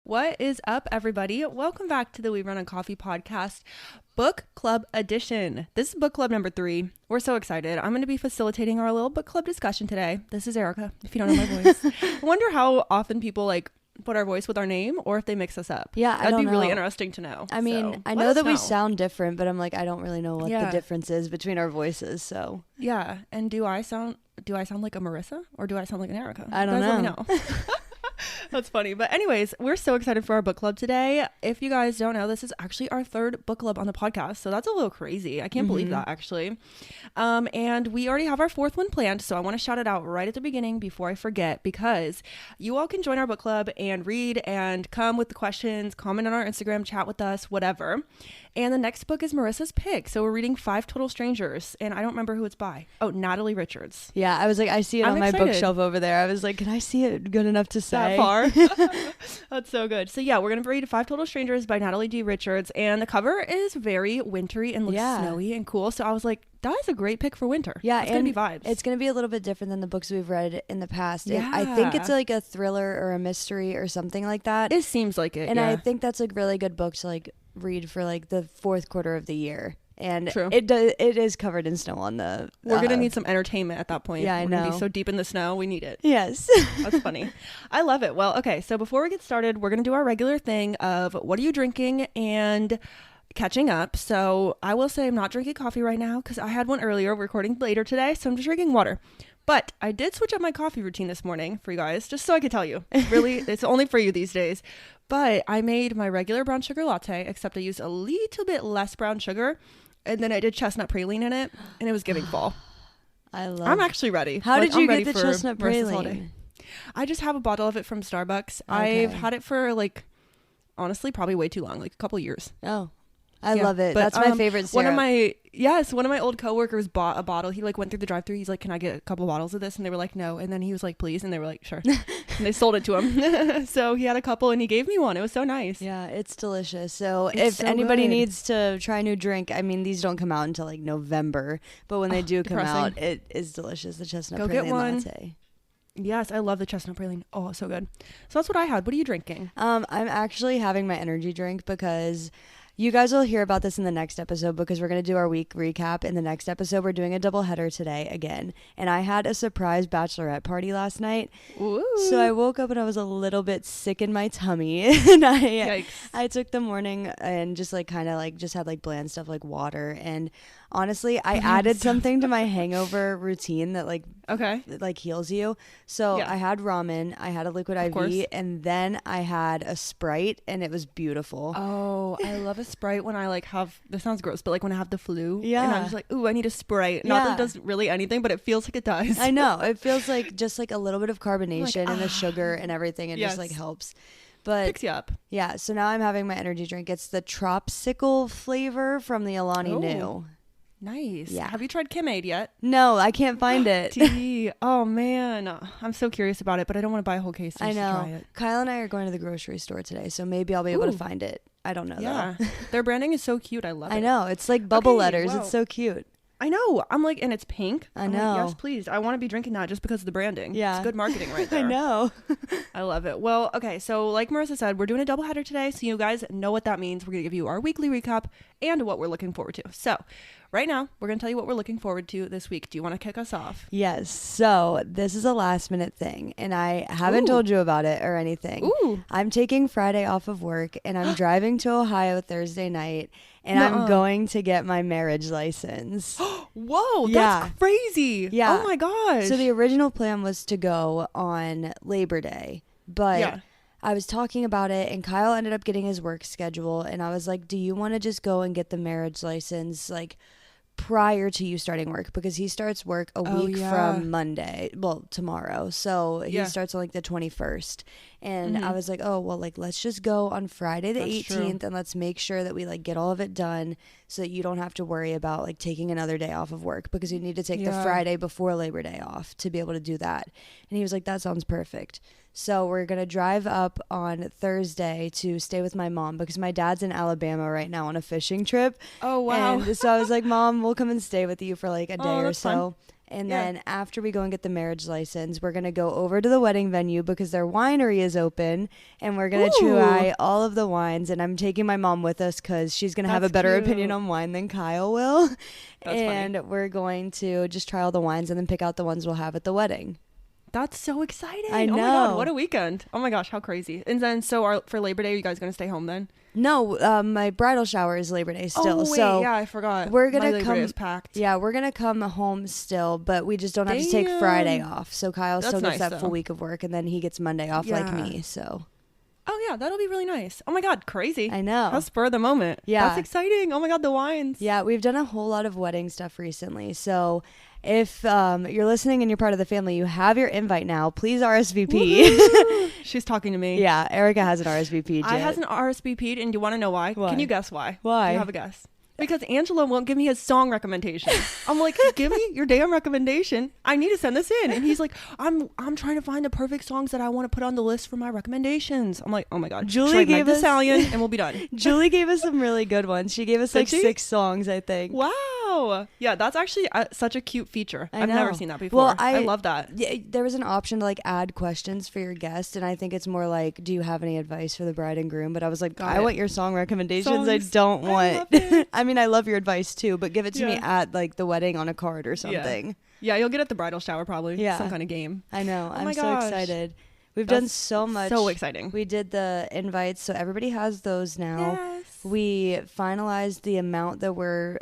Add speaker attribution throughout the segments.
Speaker 1: What is up, everybody? Welcome back to the We Run on Coffee podcast, book club edition. This is book club number 3. We're so excited. I'm going to be facilitating our little book club discussion today. This is Arika, if you don't know my voice. I wonder how often people put our voice with our name or if they mix us up.
Speaker 2: Yeah,
Speaker 1: that'd be really interesting to know.
Speaker 2: I mean, I know that we sound different, but I'm like, I don't really know what the difference is between our voices. So
Speaker 1: yeah, and do I sound like a Marissa or do I sound like an Arika?
Speaker 2: I don't know.
Speaker 1: Let me know. That's funny. But anyways, we're so excited for our book club today. If you guys don't know, this is actually our 3rd book club on the podcast. So that's a little crazy. I can't believe that, actually. And we already have our 4th one planned. So I want to shout it out right at the beginning before I forget, because you all can join our book club and read and come with the questions, comment on our Instagram, chat with us, whatever. And the next book is Marissa's pick. So we're reading 5 Total Strangers. And I don't remember who it's by. Oh, Natalie Richards.
Speaker 2: Yeah, I was like, I see it on my bookshelf over there. I was like, can I see it good enough to say?
Speaker 1: That far? That's so good. So yeah, we're going to read 5 Total Strangers by Natalie D. Richards. And the cover is very wintry and looks snowy and cool. So I was like, that is a great pick for winter.
Speaker 2: Yeah,
Speaker 1: it's going to be vibes.
Speaker 2: It's going to be a little bit different than the books we've read in the past. Yeah. And I think it's like a thriller or a mystery or something like that.
Speaker 1: It seems like it,
Speaker 2: and I think that's a really good book to read for the 4th quarter of the year. And it is covered in snow on the
Speaker 1: we're gonna need some entertainment at that point.
Speaker 2: Yeah, I know.
Speaker 1: We're gonna be so deep in the snow, we need it.
Speaker 2: Yes.
Speaker 1: That's funny. I love it. Well, okay, so before we get started, we're gonna do our regular thing of what are you drinking and catching up. So I will say I'm not drinking coffee right now because I had one earlier. We're recording later today, so I'm just drinking water. But I did switch up my coffee routine this morning for you guys, just so I could tell you. Really, it's only for you these days. But I made my regular brown sugar latte, except I used a little bit less brown sugar. And then I did chestnut praline in it, and it was giving fall. I'm actually ready.
Speaker 2: How did you get the chestnut praline?
Speaker 1: I just have a bottle of it from Starbucks. Okay. I've had it for honestly, probably way too long, a couple years.
Speaker 2: Oh, I love it. But, that's my favorite syrup.
Speaker 1: One of my old coworkers bought a bottle. He went through the drive-thru. He's like, "Can I get a couple bottles of this?" And they were like, "No." And then he was like, "Please." And they were like, "Sure." And they sold it to him. So he had a couple and he gave me one. It was so nice.
Speaker 2: Yeah, it's delicious. So if anybody needs to try a new drink, I mean, these don't come out until November, but when they do come out, it is delicious. The chestnut praline latte.
Speaker 1: Yes, I love the chestnut praline. Oh, so good. So that's what I had. What are you drinking?
Speaker 2: I'm actually having my energy drink because you guys will hear about this in the next episode because we're going to do our week recap. In the next episode, we're doing a double header today again. And I had a surprise bachelorette party last night.
Speaker 1: Ooh.
Speaker 2: So I woke up and I was a little bit sick in my tummy. And I took the morning and just just had bland stuff like water. And honestly, I added something to my hangover routine that heals you. So I had ramen, I had a liquid IV, and then I had a Sprite, and it was beautiful.
Speaker 1: Oh, I love a Sprite when I have, this sounds gross, but when I have the flu.
Speaker 2: Yeah.
Speaker 1: And I'm just ooh, I need a Sprite. Not that it does really anything, but it feels like it does.
Speaker 2: I know. It feels just a little bit of carbonation and the sugar and everything. It just helps. But
Speaker 1: picks you up.
Speaker 2: Yeah. So now I'm having my energy drink. It's the Tropsicle flavor from the Alani Nu.
Speaker 1: Nice.
Speaker 2: Yeah.
Speaker 1: Have you tried Kim-Aid yet?
Speaker 2: No, I can't find it.
Speaker 1: Tea. Oh man, I'm so curious about it, but I don't want to buy a whole case.
Speaker 2: I know.
Speaker 1: To try it.
Speaker 2: Kyle and I are going to the grocery store today, so maybe I'll be able to find it. I don't know.
Speaker 1: Yeah, their branding is so cute. I love it.
Speaker 2: I know. It's like bubble letters. Wow. It's so cute.
Speaker 1: I know. I'm and it's pink.
Speaker 2: I know.
Speaker 1: Yes, please. I want to be drinking that just because of the branding.
Speaker 2: Yeah.
Speaker 1: It's good marketing right there.
Speaker 2: I know.
Speaker 1: I love it. Well, okay. So like Marissa said, we're doing a double header today. So you guys know what that means. We're going to give you our weekly recap and what we're looking forward to. So right now, we're going to tell you what we're looking forward to this week. Do you want to kick us off?
Speaker 2: Yes. So this is a last minute thing, and I haven't told you about it or anything.
Speaker 1: Ooh.
Speaker 2: I'm taking Friday off of work, and I'm driving to Ohio Thursday night, and I'm going to get my marriage license.
Speaker 1: Whoa, that's crazy.
Speaker 2: Yeah.
Speaker 1: Oh my gosh.
Speaker 2: So the original plan was to go on Labor Day, but I was talking about it, and Kyle ended up getting his work schedule, and I was like, do you want to just go and get the marriage license prior to you starting work, because he starts work a week from Monday, tomorrow, so he starts on the 21st, and I was like, oh well, let's just go on Friday the 18th, and let's make sure that we get all of it done so that you don't have to worry about taking another day off of work, because you need to take the Friday before Labor Day off to be able to do that. And he was like, that sounds perfect. So we're going to drive up on Thursday to stay with my mom, because my dad's in Alabama right now on a fishing trip.
Speaker 1: Oh, wow.
Speaker 2: And so I was like, Mom, we'll come and stay with you for a day or so.
Speaker 1: Fun.
Speaker 2: And then after we go and get the marriage license, we're going to go over to the wedding venue because their winery is open. And we're going to try all of the wines. And I'm taking my mom with us because she's going to have a better opinion on wine than Kyle will. And we're going to just try all the wines and then pick out the ones we'll have at the wedding.
Speaker 1: That's so exciting.
Speaker 2: I know.
Speaker 1: Oh my God, what a weekend. Oh my gosh, how crazy. And then, for Labor Day, are you guys going to stay home then?
Speaker 2: No, my bridal shower is Labor Day still.
Speaker 1: Oh, wait,
Speaker 2: so
Speaker 1: yeah, I forgot.
Speaker 2: We're going to
Speaker 1: Labor Day is packed.
Speaker 2: Yeah, we're going to come home still, but we just don't have to take Friday off. So Kyle still gets that full week of work, and then he gets Monday off like me, so.
Speaker 1: Oh, yeah, that'll be really nice. Oh, my God, crazy.
Speaker 2: I know.
Speaker 1: How spur of the moment.
Speaker 2: Yeah.
Speaker 1: That's exciting. Oh, my God, the wines.
Speaker 2: Yeah, we've done a whole lot of wedding stuff recently, so if you're listening and you're part of the family, you have your invite now. Please RSVP.
Speaker 1: She's talking to me.
Speaker 2: Yeah, Arika hasn't RSVP'd yet.
Speaker 1: I hasn't RSVP'd, and do you want to know why? Can you guess why?
Speaker 2: Why?
Speaker 1: You have a guess. Because Angela won't give me his song recommendation. I'm like, give me your damn recommendation. I need to send this in. And he's like, I'm trying to find the perfect songs that I want to put on the list for my recommendations. I'm like, oh my God.
Speaker 2: Julie gave us
Speaker 1: Stallion and we'll be done.
Speaker 2: Julie gave us some really good ones. She gave us like 6 songs, I think.
Speaker 1: Wow. Yeah, that's actually such a cute feature. I've never seen that before.
Speaker 2: Well,
Speaker 1: I love that.
Speaker 2: Yeah, there was an option to like add questions for your guest, and I think it's more like, do you have any advice for the bride and groom? But I was like, I want your song recommendations. I don't want. I mean, I love your advice too, but give it to me at like the wedding on a card or something.
Speaker 1: Yeah, you'll get it at the bridal shower probably.
Speaker 2: Yeah,
Speaker 1: some kind of game.
Speaker 2: I know. I'm so excited. We've done so much.
Speaker 1: So exciting.
Speaker 2: We did the invites, so everybody has those now.
Speaker 1: Yes.
Speaker 2: We finalized the amount that we're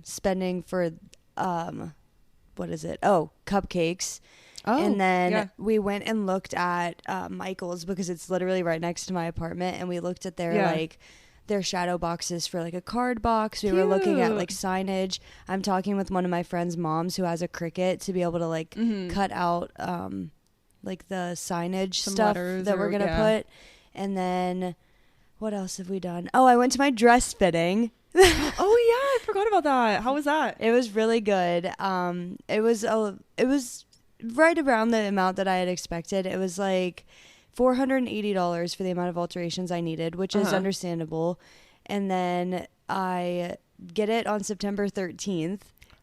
Speaker 2: spending for what is it? Oh, cupcakes. Oh, and then we went and looked at Michael's because it's literally right next to my apartment, and we looked at their shadow boxes for like a card box. We were looking at like signage. I'm talking with one of my friend's moms who has a Cricut to be able to like cut out like the signage stuff that we're gonna put. And then what else have we done? Oh, I went to my dress fitting.
Speaker 1: Oh yeah, I forgot about that. How was that?
Speaker 2: It was really good. It was right around the amount that I had expected. It was like $480 for the amount of alterations I needed, which is understandable. And then I get it on September 13th.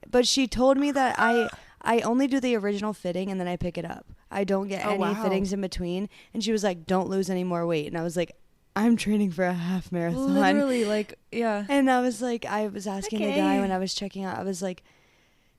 Speaker 2: But she told me that I only do the original fitting and then I pick it up. I don't get any fittings in between. And she was like, don't lose any more weight. And I was like, I'm training for a half marathon.
Speaker 1: Literally, like, yeah.
Speaker 2: And I was like, I was asking the guy when I was checking out, I was like,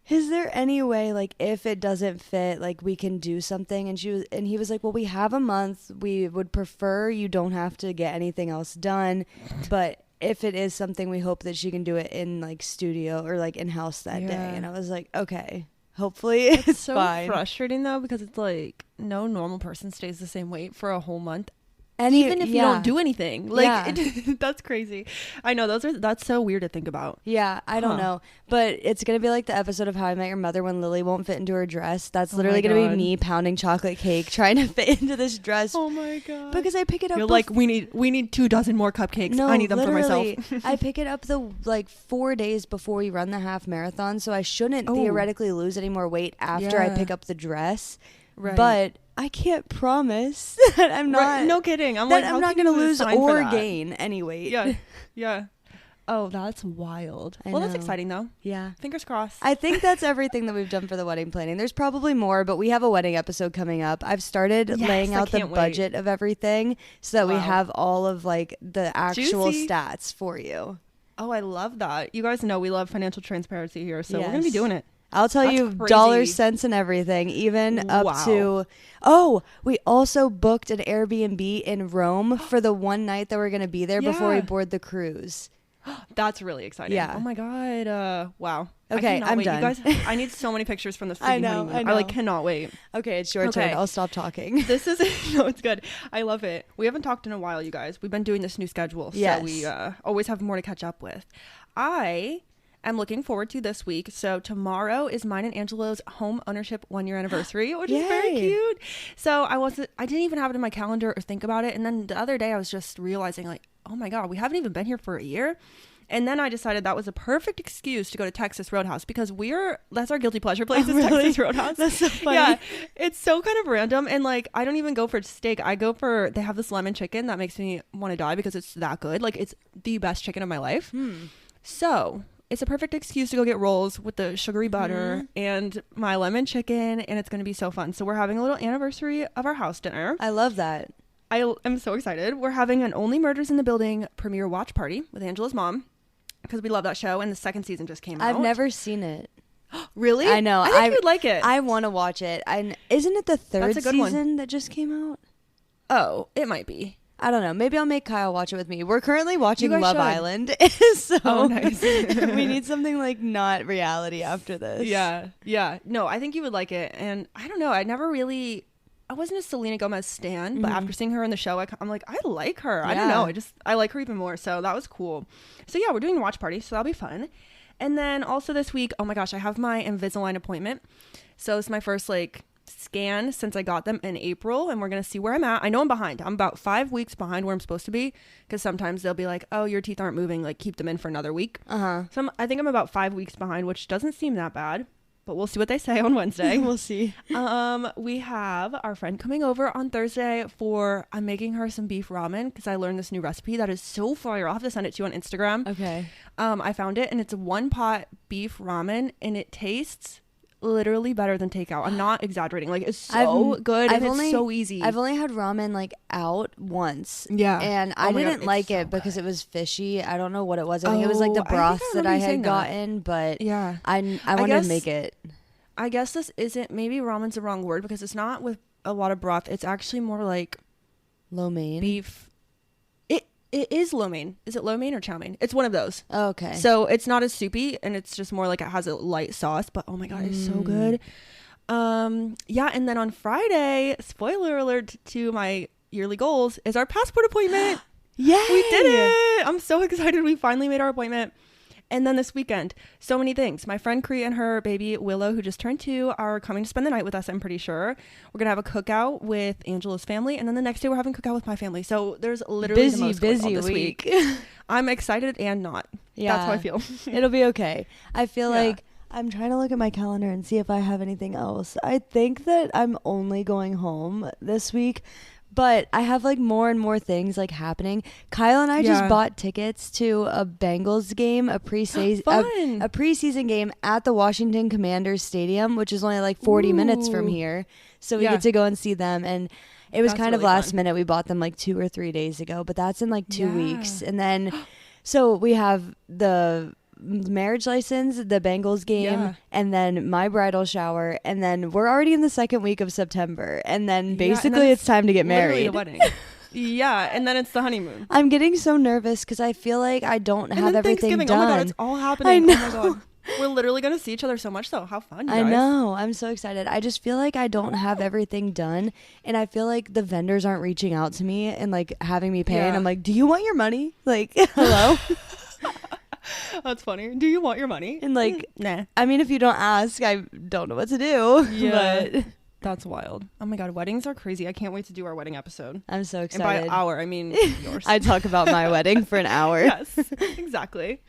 Speaker 2: is there any way, like, if it doesn't fit, like, we can do something? And he was like, well, we have a month. We would prefer you don't have to get anything else done. But if it is something, we hope that she can do it in, like, studio or, like, in-house that day. And I was like, okay, hopefully it's
Speaker 1: so
Speaker 2: fine.
Speaker 1: Frustrating, though, because it's like no normal person stays the same weight for a whole month. And even if you don't do anything, like that's crazy. I know that's so weird to think about.
Speaker 2: Yeah, I don't know, but it's gonna be like the episode of How I Met Your Mother when Lily won't fit into her dress. That's literally gonna be me pounding chocolate cake trying to fit into this dress.
Speaker 1: Oh my God!
Speaker 2: Because I pick it up.
Speaker 1: You're like, we need 24 more cupcakes. No, I need them for myself.
Speaker 2: I pick it up 4 days before we run the half marathon, so I shouldn't theoretically lose any more weight after I pick up the dress. Right. But I can't promise that I'm not.
Speaker 1: No kidding. I'm
Speaker 2: not going to lose or gain any weight.
Speaker 1: Yeah. Yeah. Oh, that's wild. Well, that's exciting though.
Speaker 2: Yeah.
Speaker 1: Fingers crossed.
Speaker 2: I think that's everything that we've done for the wedding planning. There's probably more, but we have a wedding episode coming up. I've started laying out the budget of everything so that we have all of like the actual stats for you.
Speaker 1: Oh, I love that. You guys know we love financial transparency here, so we're going to be doing it.
Speaker 2: I'll tell you dollars, cents, and everything, even up to... Oh, we also booked an Airbnb in Rome for the one night that we're going to be there before we board the cruise.
Speaker 1: That's really exciting. Yeah. Oh, my God. Wow.
Speaker 2: Okay, I'm done.
Speaker 1: You guys, I need so many pictures from this freaking honeymoon. I cannot wait.
Speaker 2: Okay, it's your turn. I'll stop talking.
Speaker 1: This is... No, it's good. I love it. We haven't talked in a while, you guys. We've been doing this new schedule, so we always have more to catch up with. I'm looking forward to this week. So tomorrow is mine and Angelo's home ownership 1-year anniversary, which is very cute. So I didn't even have it in my calendar or think about it. And then the other day I was just realizing like, oh my God, we haven't even been here for a year. And then I decided that was a perfect excuse to go to Texas Roadhouse because that's our guilty pleasure place is Texas Roadhouse.
Speaker 2: That's so funny.
Speaker 1: Yeah, it's so kind of random. And like, I don't even go for steak. They have this lemon chicken that makes me want to die because it's that good. Like it's the best chicken of my life. So it's a perfect excuse to go get rolls with the sugary butter and my lemon chicken, and it's going to be so fun. So we're having a little anniversary of our house dinner.
Speaker 2: I love that.
Speaker 1: I am so excited. We're having an Only Murders in the Building premiere watch party with Angela's mom because we love that show, and the second season just came out.
Speaker 2: I've never seen it.
Speaker 1: Really?
Speaker 2: I know.
Speaker 1: I think you'd like it.
Speaker 2: I want to watch it. Isn't it the third season that just came out?
Speaker 1: Oh, it might be.
Speaker 2: I don't know. Maybe I'll make Kyle watch it with me. We're currently watching Love Island.
Speaker 1: So nice.
Speaker 2: We need something like not reality after this.
Speaker 1: Yeah. No, I think you would like it. And I don't know. I wasn't a Selena Gomez stan, but after seeing her in the show, I'm like, I like her. I don't know. I like her even more. So that was cool. So yeah, we're doing a watch party. So that'll be fun. And then also this week, oh my gosh, I have my Invisalign appointment. So it's my first scan since I got them in April, and we're going to see where I'm at. I know I'm behind. I'm about 5 weeks behind where I'm supposed to be, because sometimes they'll be like, oh, your teeth aren't moving. Keep them in for another week. So I think I'm about 5 weeks behind, which doesn't seem that bad. But we'll see what they say on Wednesday.
Speaker 2: We'll see.
Speaker 1: We have our friend coming over on Thursday I'm making her some beef ramen because I learned this new recipe that is so fire. I'll have to send it to you on Instagram.
Speaker 2: Okay.
Speaker 1: I found it, and it's a 1-pot beef ramen, and it tastes literally better than takeout. I'm not exaggerating. It's so good, and it's so easy.
Speaker 2: I've only had ramen out once.
Speaker 1: Yeah.
Speaker 2: And I didn't like it because it was fishy. I don't know what it was. I think it was the broth that I had gotten, but yeah. I wanted to make it.
Speaker 1: I guess this isn't, maybe ramen's the wrong word because it's not with a lot of broth. It's actually more like
Speaker 2: lo mein
Speaker 1: beef. It is lo mein. Is it lo mein or chow mein? It's one of those.
Speaker 2: Oh, okay.
Speaker 1: So it's not as soupy, and it's just more like it has a light sauce, but oh my God, it's so good. Yeah, and then on Friday, spoiler alert to my yearly goals, is our passport appointment.
Speaker 2: Yay!
Speaker 1: We did it! I'm so excited. We finally made our appointment. And then this weekend, so many things. My friend Cree and her baby Willow, who just turned 2, are coming to spend the night with us, I'm pretty sure. We're going to have a cookout with Angela's family. And then the next day, we're having a cookout with my family. So there's literally the most going on this week. I'm excited and not. Yeah. That's how I feel.
Speaker 2: It'll be okay. I feel like I'm trying to look at my calendar and see if I have anything else. I think that I'm only going home this week. But I have more and more things happening. Kyle and I just bought tickets to a Bengals game, a preseason game at the Washington Commanders Stadium, which is only 40 minutes from here. So we get to go and see them. And it was kind of last minute. We bought them 2 or 3 days ago, but that's in 2 weeks. And then, so we have the marriage license, the Bengals game, and then my bridal shower, and then we're already in the second week of September, and then basically it's time to get married.
Speaker 1: The wedding. Yeah, and then it's the honeymoon.
Speaker 2: I'm getting so nervous because I feel like I don't have everything done.
Speaker 1: Oh my God, it's all happening.
Speaker 2: I know.
Speaker 1: Oh my God. We're literally going to see each other so much though. How fun, you guys.
Speaker 2: I know. I'm so excited. I just feel like I don't have everything done, and I feel like the vendors aren't reaching out to me and having me pay, and I'm like, do you want your money? Hello?
Speaker 1: That's funny. Do you want your money?
Speaker 2: And
Speaker 1: nah.
Speaker 2: I mean, if you don't ask, I don't know what to do.
Speaker 1: Yeah. But that's wild. Oh my God, weddings are crazy. I can't wait to do our wedding episode.
Speaker 2: I'm so excited.
Speaker 1: And by our, I mean yours.
Speaker 2: I talk about my wedding for an hour.
Speaker 1: Yes, exactly.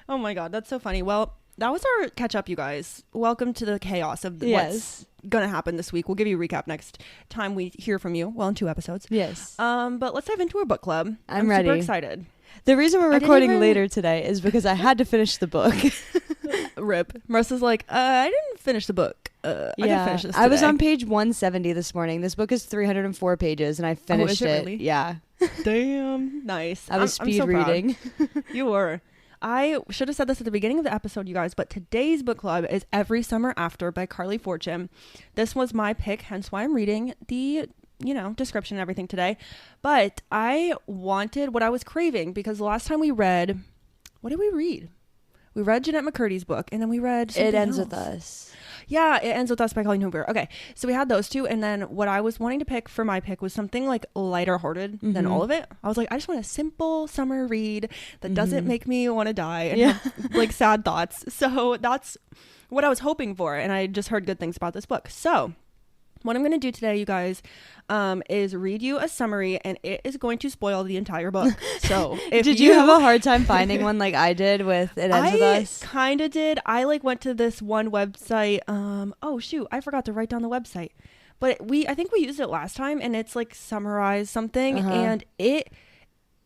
Speaker 1: Oh my God, that's so funny. Well, that was our catch up, you guys. Welcome to the chaos of what's gonna happen this week. We'll give you a recap next time we hear from you. Well, in 2 episodes.
Speaker 2: Yes.
Speaker 1: But let's dive into our book club.
Speaker 2: I'm ready.
Speaker 1: Super excited.
Speaker 2: The reason we're recording later today is because I had to finish the book.
Speaker 1: Rip. Marissa's like, I didn't finish the book. I didn't finish this today.
Speaker 2: I was on page 170 this morning. This book is 304 pages, and I finished it.
Speaker 1: Really?
Speaker 2: Yeah.
Speaker 1: Damn. Nice.
Speaker 2: I was speed reading.
Speaker 1: You were. I should have said this at the beginning of the episode, you guys, but today's book club is Every Summer After by Carley Fortune. This was my pick, hence why I'm reading the description and everything today. But I wanted what I was craving, because the last time we read, what did we read? We read Jeanette McCurdy's book, and then we read
Speaker 2: It Ends With Us.
Speaker 1: Yeah, It Ends With Us by Colleen Hoover. Okay, so we had those two, and then what I was wanting to pick for my pick was something lighter hearted than all of it. I was like, I just want a simple summer read that doesn't make me want to die and have sad thoughts. So that's what I was hoping for, and I just heard good things about this book. So what I'm going to do today, you guys, is read you a summary, and it is going to spoil the entire book. So
Speaker 2: did you have a hard time finding one like I did with It Ends With Us?
Speaker 1: I kind of did. I went to this one website. Oh shoot, I forgot to write down the website. But I think we used it last time, and it's summarize something, and it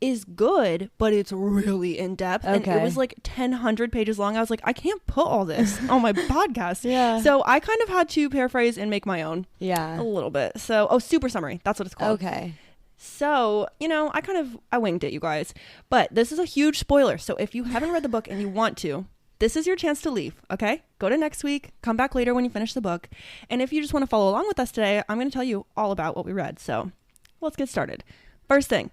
Speaker 1: is good, but it's really in depth. And it was like 1,000 pages long. I was like, I can't put all this on my podcast.
Speaker 2: Yeah.
Speaker 1: So I kind of had to paraphrase and make my own.
Speaker 2: Yeah.
Speaker 1: A little bit. So, super summary. That's what it's called.
Speaker 2: Okay.
Speaker 1: So, I winged it, you guys. But this is a huge spoiler. So if you haven't read the book and you want to, this is your chance to leave, okay? Go to next week. Come back later when you finish the book. And if you just want to follow along with us today, I'm going to tell you all about what we read. So let's get started. First thing,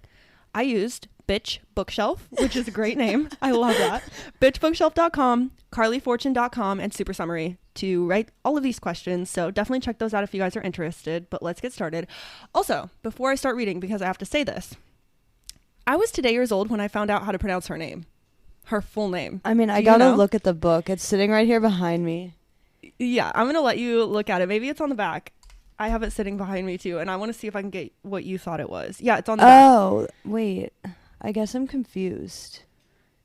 Speaker 1: I used Bitch Bookshelf, which is a great name. I love that. Bitchbookshelf.com, carleyfortune.com, and Super Summary to write all of these questions. So definitely check those out if you guys are interested. But let's get started. Also, before I start reading, because I have to say this, I was today years old when I found out how to pronounce her name. Her full name.
Speaker 2: I mean, I gotta look at the book. It's sitting right here behind me.
Speaker 1: Yeah, I'm gonna let you look at it. Maybe it's on the back. I have it sitting behind me too, and I want to see if I can get what you thought it was. Yeah, it's on the back.
Speaker 2: Oh, wait. I guess I'm confused.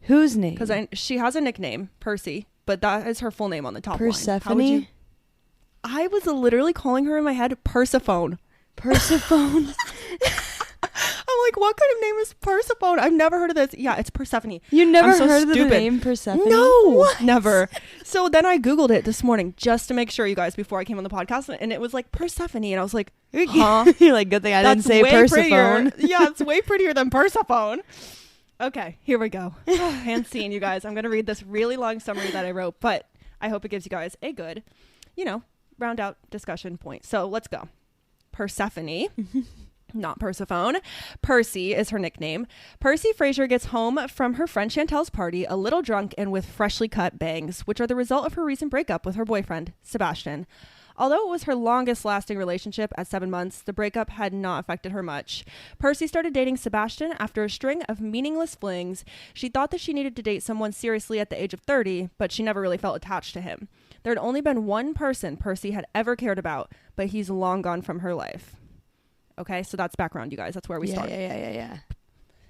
Speaker 2: Whose name?
Speaker 1: Because she has a nickname, Percy, but that is her full name on the top
Speaker 2: Persephone?
Speaker 1: line. I was literally calling her in my head Persephone.
Speaker 2: Persephone?
Speaker 1: I'm like, what kind of name is Persephone? I've never heard of this. Yeah, it's Persephone.
Speaker 2: You never heard of the name Persephone?
Speaker 1: No,
Speaker 2: what?
Speaker 1: Never. So then I Googled it this morning just to make sure, you guys, before I came on the podcast, and it was like Persephone, and I was like, huh?
Speaker 2: You're like, good thing I didn't say Persephone.
Speaker 1: Yeah, it's way prettier than Persephone. Okay, here we go. And scene, you guys. I'm going to read this really long summary that I wrote, but I hope it gives you guys a good, round out discussion point. So let's go. Persephone. Not Persephone. Percy is her nickname. Percy Fraser gets home from her friend Chantel's party a little drunk and with freshly cut bangs, which are the result of her recent breakup with her boyfriend, Sebastian. Although it was her longest lasting relationship at 7 months, the breakup had not affected her much. Percy started dating Sebastian after a string of meaningless flings. She thought that she needed to date someone seriously at the age of 30, but she never really felt attached to him. There had only been one person Percy had ever cared about, but he's long gone from her life. Okay, so that's background, you guys. That's where we started.
Speaker 2: Yeah.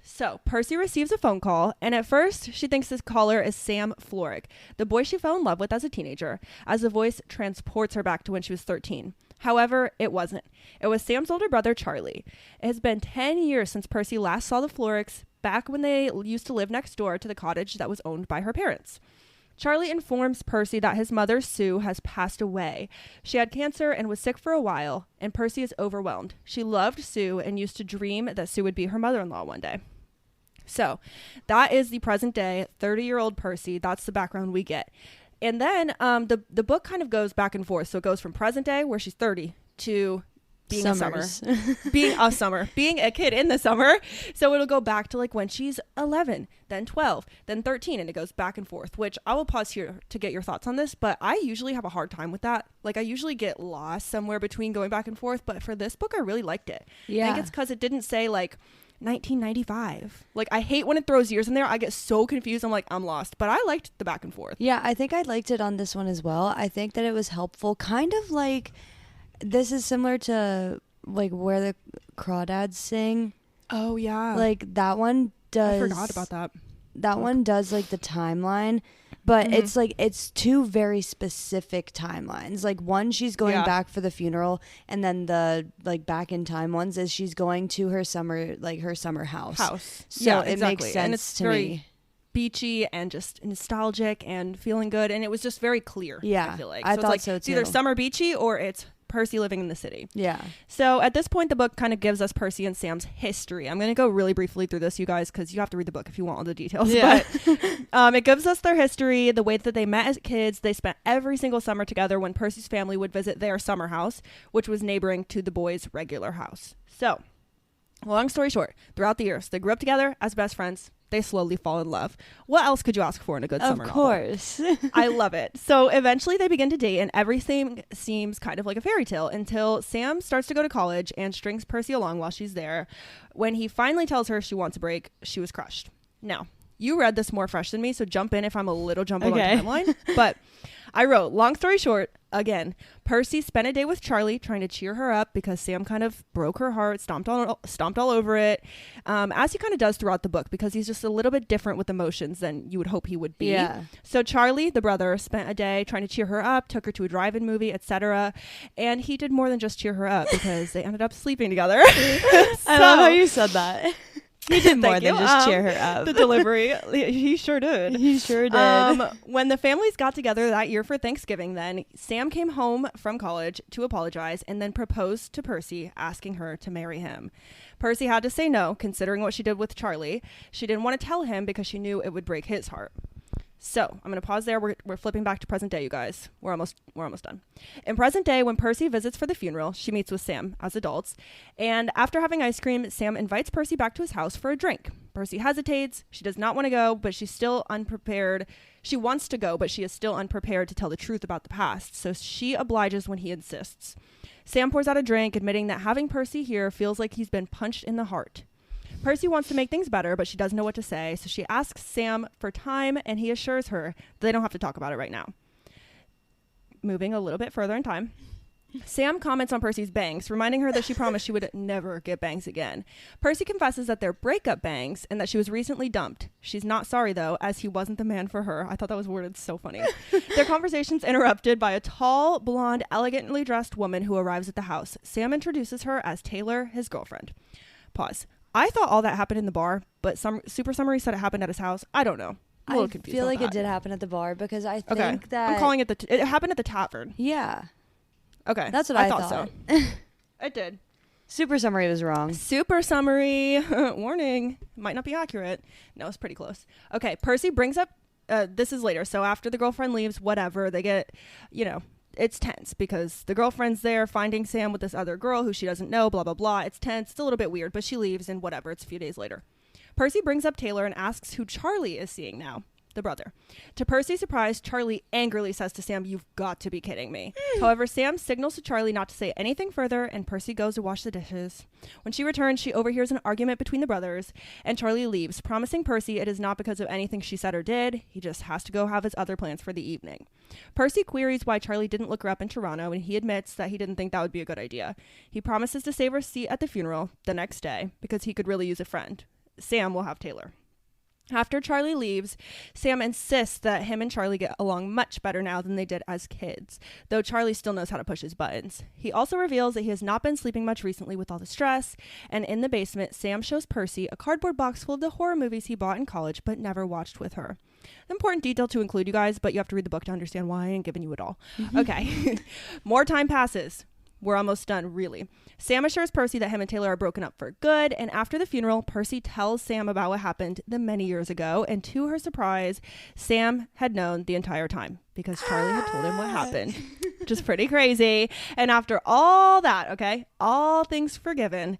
Speaker 1: So Percy receives a phone call, and at first she thinks this caller is Sam Florick, the boy she fell in love with as a teenager, as the voice transports her back to when she was 13. However, it wasn't. It was Sam's older brother, Charlie. It has been 10 years since Percy last saw the Floricks, back when they used to live next door to the cottage that was owned by her parents. Charlie informs Percy that his mother, Sue, has passed away. She had cancer and was sick for a while, and Percy is overwhelmed. She loved Sue and used to dream that Sue would be her mother-in-law one day. So that is the present day 30-year-old Percy. That's the background we get. And then the book kind of goes back and forth. So it goes from present day, where she's 30, to being
Speaker 2: Summers.
Speaker 1: being a kid in the summer. So it'll go back to like when she's 11, then 12, then 13, and it goes back and forth, which I will pause here to get your thoughts on this, but I usually have a hard time with that. Like I usually get lost somewhere between going back and forth, but for this book, I really liked it.
Speaker 2: Yeah.
Speaker 1: I think it's because it didn't say like 1995. Like I hate when it throws years in there. I get so confused. I'm like, I'm lost, but I liked the back and forth.
Speaker 2: Yeah, I think I liked it on this one as well. I think that it was helpful, kind of like this is similar to like Where the Crawdads Sing.
Speaker 1: Oh yeah,
Speaker 2: like that one does.
Speaker 1: I forgot about that.
Speaker 2: That one does like the timeline, but it's like it's two very specific timelines. Like one, she's going back for the funeral, and then the like back in time ones is she's going to her summer house. So it makes sense
Speaker 1: and it's
Speaker 2: to
Speaker 1: very
Speaker 2: me.
Speaker 1: Beachy and just nostalgic and feeling good, and it was just very clear.
Speaker 2: Yeah,
Speaker 1: I feel like
Speaker 2: I thought
Speaker 1: it's
Speaker 2: so
Speaker 1: It's
Speaker 2: too.
Speaker 1: either summer beachy or it's Percy living in the city.
Speaker 2: Yeah.
Speaker 1: So at this point, the book kind of gives us Percy and Sam's history. I'm going to go really briefly through this, you guys, because you have to read the book if you want all the details.
Speaker 2: Yeah.
Speaker 1: But it gives us their history, the way that they met as kids. They spent every single summer together when Percy's family would visit their summer house, which was neighboring to the boys' regular house. So, long story short, throughout the years, they grew up together as best friends. They slowly fall in love. What else could you ask for in a good summer novel?
Speaker 2: Of course.
Speaker 1: I love it. So eventually they begin to date, and everything seems kind of like a fairy tale until Sam starts to go to college and strings Percy along while she's there. When he finally tells her she wants a break, she was crushed. Now, you read this more fresh than me, so jump in if I'm a little jumbled on timeline. But I wrote, long story short, again, Percy spent a day with Charlie trying to cheer her up because Sam kind of broke her heart, stomped all over it, as he kind of does throughout the book, because he's just a little bit different with emotions than you would hope he would be.
Speaker 2: Yeah.
Speaker 1: So Charlie, the brother, spent a day trying to cheer her up, took her to a drive-in movie, etc. And he did more than just cheer her up because they ended up sleeping together.
Speaker 2: I love how you said that. He did more than just cheer her up.
Speaker 1: The delivery, he sure did.
Speaker 2: He sure did.
Speaker 1: When the families got together that year for Thanksgiving, then Sam came home from college to apologize and then proposed to Percy, asking her to marry him. Percy had to say no, considering what she did with Charlie. She didn't want to tell him because she knew it would break his heart. So I'm going to pause there. We're flipping back to present day, you guys. We're almost done. In present day, when Percy visits for the funeral, she meets with Sam as adults. And after having ice cream, Sam invites Percy back to his house for a drink. Percy hesitates. She does not want to go, but she's still unprepared. She wants to go, but she is still unprepared to tell the truth about the past. So she obliges when he insists. Sam pours out a drink, admitting that having Percy here feels like he's been punched in the heart. Percy wants to make things better, but she doesn't know what to say, so she asks Sam for time, and he assures her that they don't have to talk about it right now. Moving a little bit further in time, Sam comments on Percy's bangs, reminding her that she promised she would never get bangs again. Percy confesses that they're breakup bangs and that she was recently dumped. She's not sorry, though, as he wasn't the man for her. I thought that was worded so funny. Their conversation's interrupted by a tall, blonde, elegantly dressed woman who arrives at the house. Sam introduces her as Taylor, his girlfriend. Pause. I thought all that happened in the bar, but Super Summary said it happened at his house. I don't know. I'm a little confused.
Speaker 2: I feel like
Speaker 1: that.
Speaker 2: it did happen at the bar because I think that...
Speaker 1: I'm calling it it happened at the tavern.
Speaker 2: Yeah.
Speaker 1: Okay.
Speaker 2: That's what I thought.
Speaker 1: So. It did.
Speaker 2: Super Summary was wrong.
Speaker 1: Super Summary. Warning. Might not be accurate. No, it's pretty close. Okay. Percy brings up... this is later. So after the girlfriend leaves, whatever, they get, it's tense because the girlfriend's there finding Sam with this other girl who she doesn't know, blah, blah, blah. It's tense. It's a little bit weird, but she leaves and whatever. It's a few days later. Percy brings up Taylor and asks who Charlie is seeing now, the brother. To Percy's surprise, Charlie angrily says to Sam, "You've got to be kidding me." However, Sam signals to Charlie not to say anything further, and Percy goes to wash the dishes. When she returns, she overhears an argument between the brothers, and Charlie leaves, promising Percy it is not because of anything she said or did. He just has to go have his other plans for the evening. Percy queries why Charlie didn't look her up in Toronto, and he admits that he didn't think that would be a good idea. He promises to save her seat at the funeral the next day because he could really use a friend. Sam will have Taylor. After Charlie leaves, Sam insists that him and Charlie get along much better now than they did as kids, though Charlie still knows how to push his buttons. He also reveals that he has not been sleeping much recently with all the stress, and in the basement, Sam shows Percy a cardboard box full of the horror movies he bought in college but never watched with her. An important detail to include, you guys, but you have to read the book to understand why I ain't giving you it all. Okay. More time passes. We're almost done, really. Sam assures Percy that him and Taylor are broken up for good, and after the funeral, Percy tells Sam about what happened the many years ago, and to her surprise, Sam had known the entire time because Charlie had told him what happened, which is pretty crazy. And after all that, okay, all things forgiven,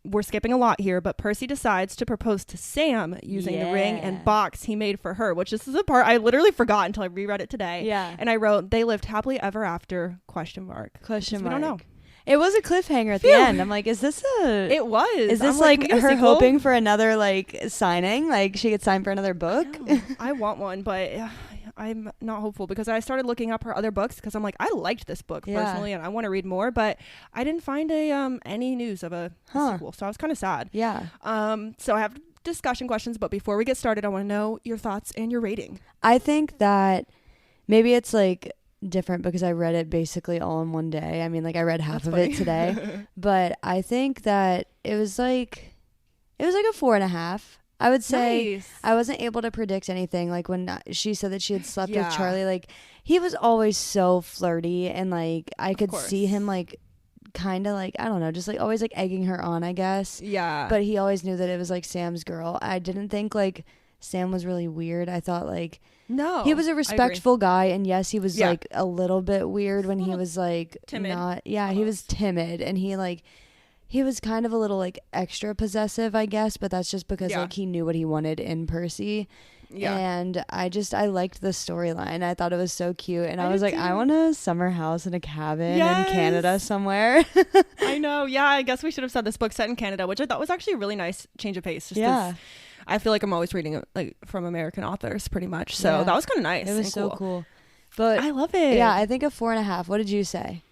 Speaker 1: we're skipping a lot here, but Percy decides to propose to Sam using the ring and box he made for her, which this is a part I literally forgot until I reread it today.
Speaker 2: Yeah.
Speaker 1: And I wrote, "They lived happily ever after, question mark.
Speaker 2: Question mark.
Speaker 1: We don't know.
Speaker 2: It was a cliffhanger at the end. I'm like, is this a...
Speaker 1: It was.
Speaker 2: Is this like her hoping for another like signing? Like she could sign for another book?
Speaker 1: I want one, but I'm not hopeful because I started looking up her other books because I'm like, I liked this book personally and I want to read more, but I didn't find any news of a sequel, so I was kind of sad.
Speaker 2: Yeah.
Speaker 1: So I have discussion questions, but before we get started, I want to know your thoughts and your rating.
Speaker 2: I think that maybe it's like different because I read it basically all in one day. I mean, like I read half of it today, but I think that it was like a 4.5. I would say. Nice. I wasn't able to predict anything. Like when she said that she had slept with Charlie, like he was always so flirty and like I could see him like kind of like, I don't know, just like always like egging her on, I guess.
Speaker 1: Yeah.
Speaker 2: But he always knew that it was like Sam's girl. I didn't think like Sam was really weird. I thought like he was a respectful guy, and yes, he was like a little bit weird when he was like
Speaker 1: timid.
Speaker 2: He was timid, and he was kind of a little like extra possessive, I guess, but that's just because like he knew what he wanted in Percy. Yeah. And I liked the storyline. I thought it was so cute. And I was like, I want a summer house in a cabin in Canada somewhere.
Speaker 1: I know. Yeah, I guess we should have said this book set in Canada, which I thought was actually a really nice change of pace. Just I feel like I'm always reading like from American authors pretty much. So that was kind of nice.
Speaker 2: It was so cool. But
Speaker 1: I love it.
Speaker 2: Yeah, I think a 4.5. What did you say?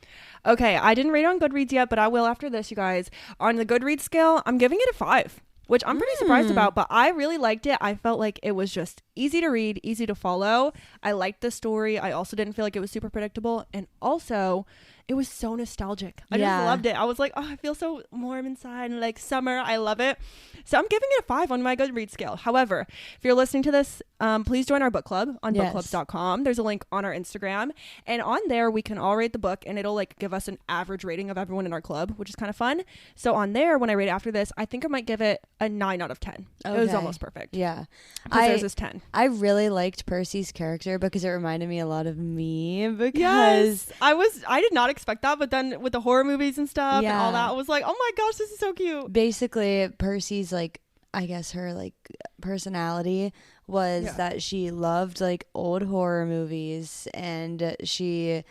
Speaker 1: Okay, I didn't rate on Goodreads yet, but I will after this, you guys. On the Goodreads scale, I'm giving it a 5. Which I'm pretty surprised about, but I really liked it. I felt like it was just easy to read, easy to follow. I liked the story. I also didn't feel like it was super predictable. And also, it was so nostalgic. I just loved it. I was like, oh, I feel so warm inside and like summer. I love it. So I'm giving it a 5 on my Goodreads scale. However, if you're listening to this, please join our book club on bookclubs.com. There's a link on our Instagram, and on there we can all rate the book, and it'll like give us an average rating of everyone in our club, which is kind of fun. So on there, when I rate after this, I think I might give it a 9 out of 10. Okay. It was almost perfect.
Speaker 2: Yeah.
Speaker 1: Because there's this 10.
Speaker 2: I really liked Percy's character because it reminded me a lot of me. Because
Speaker 1: I did not expect that, but then with the horror movies and stuff and all that, I was like, oh my gosh, this is so cute.
Speaker 2: Basically, Percy's like, I guess her like personality was that she loved like old horror movies, and she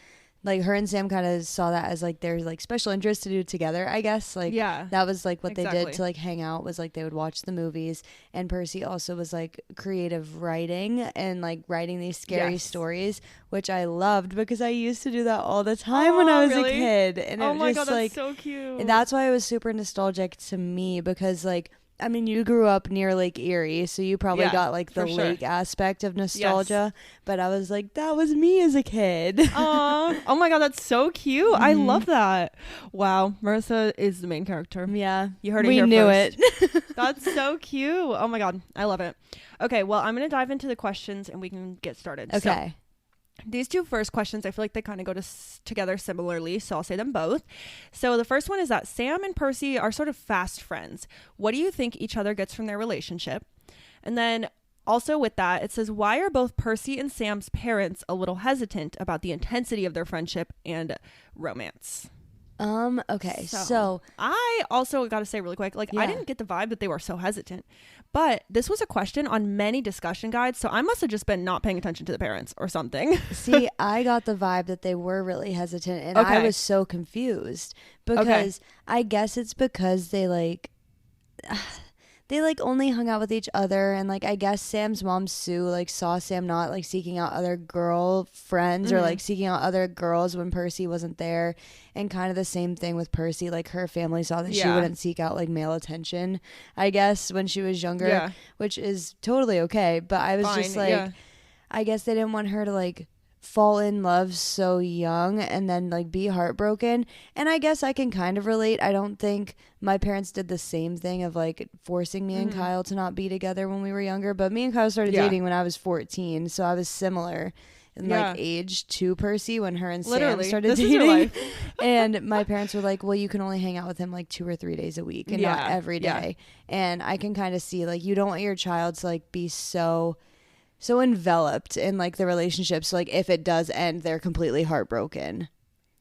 Speaker 2: like, her and Sam kind of saw that as like their like special interest to do together, I guess. Like, that was like what they did to like hang out, was like they would watch the movies. And Percy also was like creative writing and like writing these scary stories, which I loved because I used to do that all the time when I was a kid. And
Speaker 1: oh
Speaker 2: it
Speaker 1: my
Speaker 2: just,
Speaker 1: God, that's
Speaker 2: like,
Speaker 1: so cute.
Speaker 2: And that's why it was super nostalgic to me, because like, I mean, you grew up near Lake Erie, so you probably got like the lake aspect of nostalgia. But I was like, that was me as a kid.
Speaker 1: Oh my God, that's so cute. I love that. Wow, Marissa is the main character.
Speaker 2: Yeah,
Speaker 1: you heard it here first. We knew it. That's so cute. Oh my God, I love it. Okay, well, I'm gonna dive into the questions and we can get started.
Speaker 2: Okay.
Speaker 1: So, these two first questions, I feel like they kind of go together similarly, so I'll say them both. So the first one is that Sam and Percy are sort of fast friends. What do you think each other gets from their relationship? And then also with that, it says, why are both Percy and Sam's parents a little hesitant about the intensity of their friendship and romance?
Speaker 2: Okay, so
Speaker 1: I also got to say really quick, like, I didn't get the vibe that they were so hesitant, but this was a question on many discussion guides, so I must have just been not paying attention to the parents or something.
Speaker 2: See, I got the vibe that they were really hesitant, and I was so confused because I guess it's because they like only hung out with each other, and like I guess Sam's mom Sue like saw Sam not like seeking out other girl friends or like seeking out other girls when Percy wasn't there, and kind of the same thing with Percy, like her family saw that she wouldn't seek out like male attention, I guess, when she was younger, which is totally okay, but I was just like, I guess they didn't want her to like fall in love so young and then like be heartbroken. And I guess I can kind of relate. I don't think my parents did the same thing of like forcing me and Kyle to not be together when we were younger, but me and Kyle started dating when I was 14, so I was similar in like age to Percy when her and Sam started dating. And my parents were like, well, you can only hang out with him like 2 or 3 days a week and not every day. And I can kind of see like you don't want your child to like be so enveloped in like the relationship, so like if it does end, they're completely heartbroken.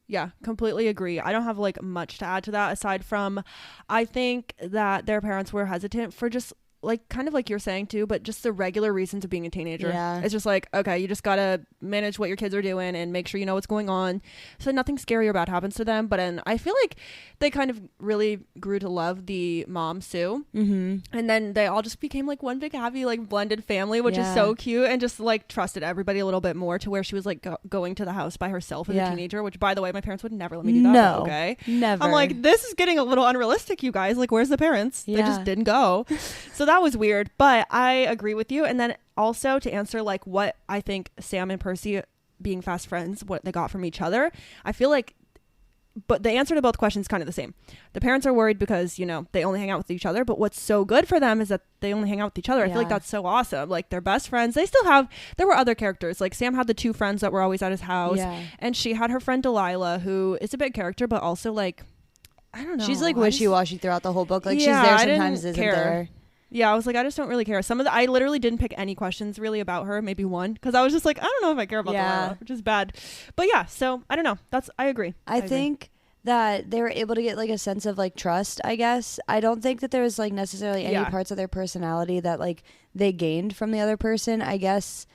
Speaker 1: Yeah, completely agree. I don't have like much to add to that aside from I think that their parents were hesitant for just like kind of like you're saying too, but just the regular reasons of being a teenager. It's just like, okay, you just gotta manage what your kids are doing and make sure you know what's going on so nothing scary or bad happens to them. But and I feel like they kind of really grew to love the mom Sue, and then they all just became like one big happy like blended family, which is so cute, and just like trusted everybody a little bit more to where she was like going to the house by herself as a teenager, which by the way my parents would never let me do that.
Speaker 2: No,
Speaker 1: okay,
Speaker 2: never.
Speaker 1: I'm like, this is getting a little unrealistic, you guys. Like, where's the parents? They just didn't go. So that was weird, but I agree with you. And then also to answer like what I think Sam and Percy being fast friends, what they got from each other, I feel like, but the answer to both questions is kind of the same. The parents are worried because, you know, they only hang out with each other, but what's so good for them is that they only hang out with each other. I feel like that's so awesome. Like, they're best friends. They still have, there were other characters. Like, Sam had the 2 friends that were always at his house, and she had her friend Delilah, who is a big character, but also like, I don't know.
Speaker 2: She's like wishy-washy throughout the whole book. Like, she's there sometimes, isn't there.
Speaker 1: Yeah, I was like, I just don't really care. I literally didn't pick any questions really about her, maybe one, because I was just like, I don't know if I care about Delilah, which is bad. But yeah, so I don't know. I agree.
Speaker 2: I think that they were able to get like a sense of like trust, I guess. I don't think that there was like necessarily any parts of their personality that like they gained from the other person. I guess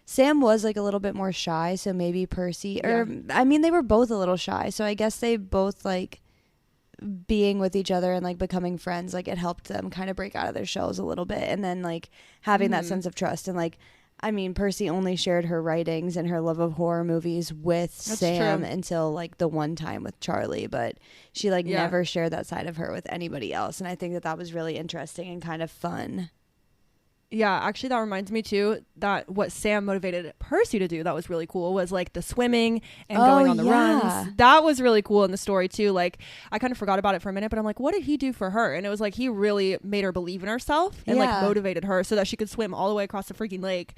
Speaker 2: Sam was like a little bit more shy, so maybe Percy, or I mean, they were both a little shy, so I guess they both like being with each other and like becoming friends, like it helped them kind of break out of their shells a little bit, and then like having that sense of trust. And like, I mean, Percy only shared her writings and her love of horror movies with Sam until like the one time with Charlie, but she like never shared that side of her with anybody else, and I think that was really interesting and kind of fun.
Speaker 1: Yeah, actually that reminds me too that what Sam motivated Percy to do that was really cool was like the swimming and going on the runs. That was really cool in the story too. Like I kind of forgot about it for a minute, but I'm like, what did he do for her? And it was like he really made her believe in herself and like motivated her so that she could swim all the way across the freaking lake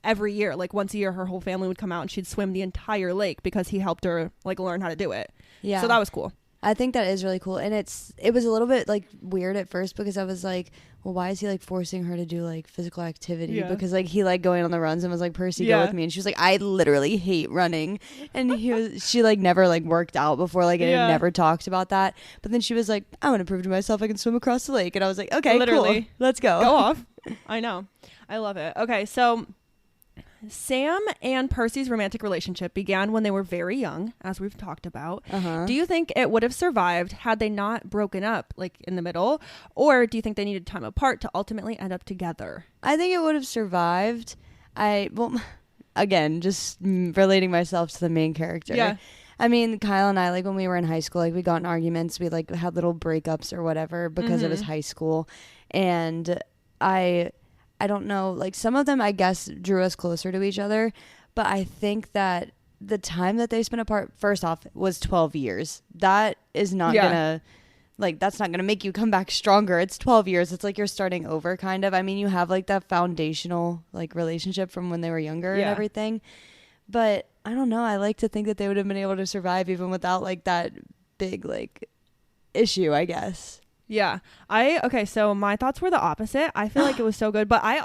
Speaker 1: every year. Like once a year her whole family would come out and she'd swim the entire lake because he helped her like learn how to do it. Yeah. So that was cool.
Speaker 2: I think that is really cool. And it was a little bit like weird at first because I was like, well, why is he like forcing her to do like physical activity? Yeah. Because like he like going on the runs and was like, Percy, go with me. And she was like, I literally hate running. And she like never like worked out before, like and never talked about that. But then she was like, I want to prove to myself I can swim across the lake. And I was like, okay, literally, cool. Let's go.
Speaker 1: Go off. I know. I love it. Okay, so Sam and Percy's romantic relationship began when they were very young, as we've talked about. Do you think it would have survived had they not broken up like in the middle? Or do you think they needed time apart to ultimately end up together?
Speaker 2: I think it would have survived. Again, just relating myself to the main character. Yeah. I mean, Kyle and I, like when we were in high school, like we got in arguments. We like had little breakups or whatever because it was high school. And I don't know, like some of them I guess drew us closer to each other, but I think that the time that they spent apart, first off, was 12 years. That is not gonna, like that's not gonna make you come back stronger. It's 12 years. It's like you're starting over kind of. I mean, you have like that foundational like relationship from when they were younger and everything, but I don't know. I like to think that they would have been able to survive even without like that big like issue, I guess.
Speaker 1: Yeah. Okay, so my thoughts were the opposite. I feel like it was so good, but I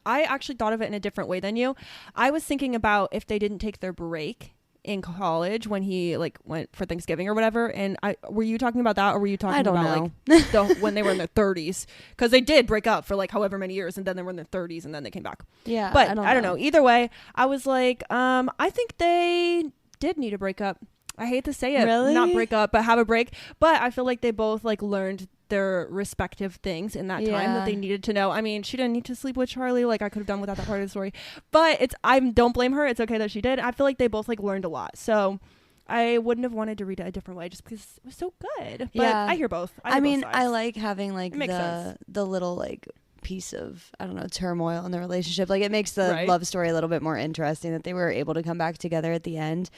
Speaker 1: actually thought of it in a different way than you. I was thinking about if they didn't take their break in college when he like went for Thanksgiving or whatever. And were you talking about that or were you talking about like when they were in their 30s? Because they did break up for like however many years and then they were in their 30s and then they came back.
Speaker 2: Yeah.
Speaker 1: But I don't know. Either way, I was like, I think they did need to break up. I hate to say it,
Speaker 2: really?
Speaker 1: Not break up, but have a break. But I feel like they both like learned their respective things in that time that they needed to know. I mean, she didn't need to sleep with Charlie. Like I could have done without that part of the story. But I don't blame her. It's okay that she did. I feel like they both like learned a lot. So I wouldn't have wanted to read it a different way just because it was so good. But I hear both. I
Speaker 2: mean,
Speaker 1: both sides.
Speaker 2: I like having like the little like piece of, I don't know, turmoil in the relationship. Like it makes the love story a little bit more interesting that they were able to come back together at the end.